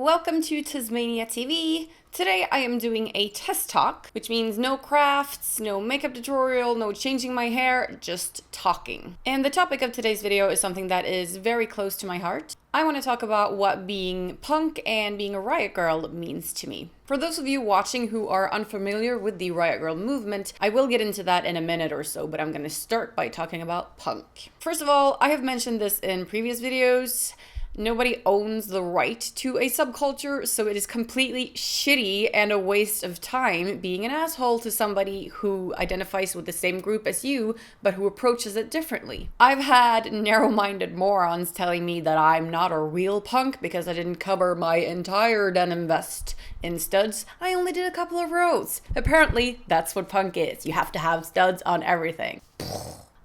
Welcome to TezMania TV. Today I am doing a Tez Talk, which means no crafts, no makeup tutorial, no changing my hair, just talking. And the topic of today's video is something that is very close to my heart. I want to talk about what being punk and being a Riot Girl means to me. For those of you watching who are unfamiliar with the Riot Girl movement, I will get into that in a minute or so, but I'm going to start by talking about punk. First of all, I have mentioned this in previous videos. Nobody owns the right to a subculture, so it is completely shitty and a waste of time being an asshole to somebody who identifies with the same group as you, but who approaches it differently. I've had narrow-minded morons telling me that I'm not a real punk because I didn't cover my entire denim vest in studs. I only did a couple of rows. Apparently, that's what punk is. You have to have studs on everything.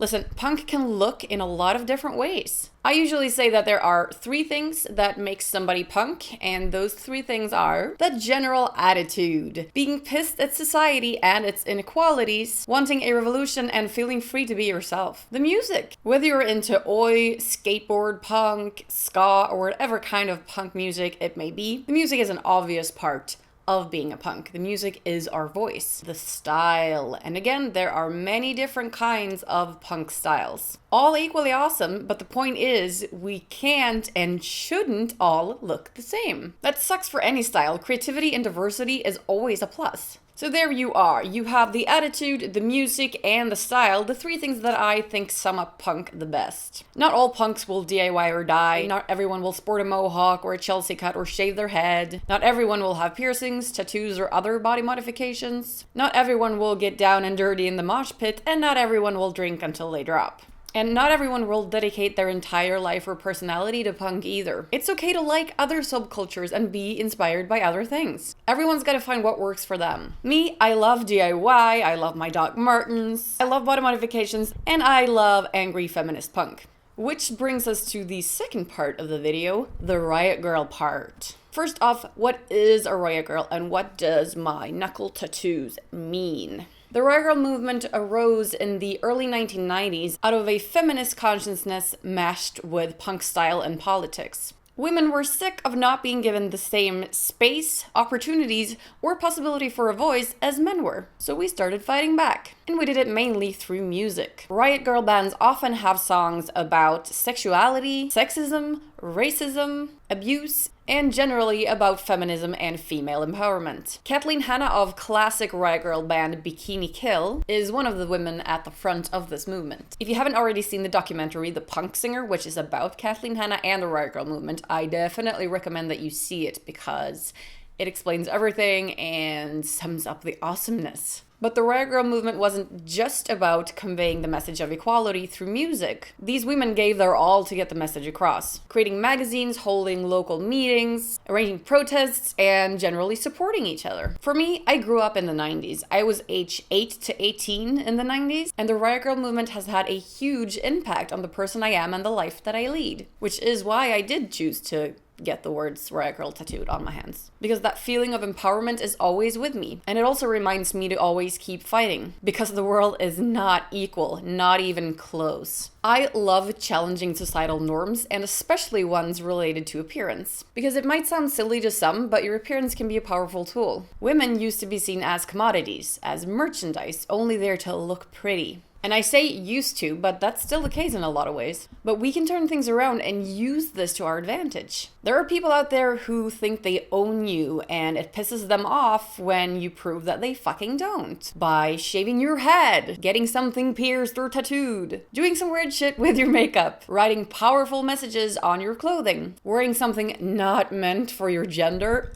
Listen, punk can look in a lot of different ways. I usually say that there are three things that make somebody punk, and those three things are the general attitude, being pissed at society and its inequalities, wanting a revolution and feeling free to be yourself. The music. Whether you're into oi, skateboard punk, ska, or whatever kind of punk music it may be, the music is an obvious part of being a punk. The music is our voice. The style. And again, there are many different kinds of punk styles. All equally awesome, but the point is, we can't and shouldn't all look the same. That sucks for any style. Creativity and diversity is always a plus. So there you are. You have the attitude, the music, and the style, the three things that I think sum up punk the best. Not all punks will DIY or die. Not everyone will sport a mohawk or a Chelsea cut or shave their head. Not everyone will have piercings, tattoos, or other body modifications. Not everyone will get down and dirty in the mosh pit, and not everyone will drink until they drop. And not everyone will dedicate their entire life or personality to punk either. It's okay to like other subcultures and be inspired by other things. Everyone's gotta find what works for them. Me, I love DIY, I love my Doc Martens, I love body modifications, and I love angry feminist punk. Which brings us to the second part of the video, the Riot Girl part. First off, what is a Riot Girl and what does my knuckle tattoos mean? The Riot Girl movement arose in the early 1990s out of a feminist consciousness mashed with punk style and politics. Women were sick of not being given the same space, opportunities, or possibility for a voice as men were, so we started fighting back. And we did it mainly through music. Riot Girl bands often have songs about sexuality, sexism, racism, abuse, and generally about feminism and female empowerment. Kathleen Hanna of classic Riot Girl band Bikini Kill is one of the women at the front of this movement. If you haven't already seen the documentary The Punk Singer, which is about Kathleen Hanna and the Riot Girl movement, I definitely recommend that you see it because it explains everything and sums up the awesomeness. But the Riot Girl movement wasn't just about conveying the message of equality through music. These women gave their all to get the message across, creating magazines, holding local meetings, arranging protests, and generally supporting each other. For me, I grew up in the 90s. I was age 8 to 18 in the 90s, and the Riot Girl movement has had a huge impact on the person I am and the life that I lead, which is why I did choose to get the words Riot Girl tattooed on my hands. Because that feeling of empowerment is always with me. And it also reminds me to always keep fighting. Because the world is not equal, not even close. I love challenging societal norms, and especially ones related to appearance. Because it might sound silly to some, but your appearance can be a powerful tool. Women used to be seen as commodities, as merchandise, only there to look pretty. And I say used to, but that's still the case in a lot of ways. But we can turn things around and use this to our advantage. There are people out there who think they own you, and it pisses them off when you prove that they fucking don't. By shaving your head, getting something pierced or tattooed, doing some weird shit with your makeup, writing powerful messages on your clothing, wearing something not meant for your gender,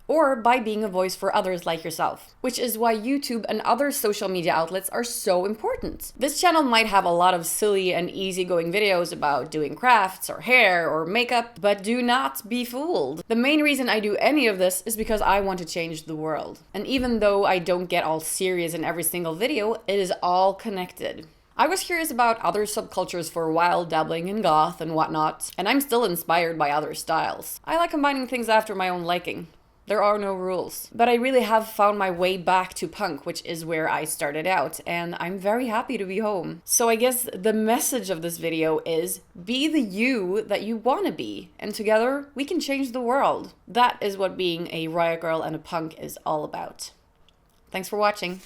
or by being a voice for others like yourself, which is why YouTube and other social media outlets are so important. This channel might have a lot of silly and easygoing videos about doing crafts or hair or makeup, but do not be fooled. The main reason I do any of this is because I want to change the world. And even though I don't get all serious in every single video, it is all connected. I was curious about other subcultures for a while, dabbling in goth and whatnot, and I'm still inspired by other styles. I like combining things after my own liking. There are no rules. But I really have found my way back to punk, which is where I started out, and I'm very happy to be home. So I guess the message of this video is be the you that you want to be, and together we can change the world. That is what being a riot girl and a punk is all about. Thanks for watching.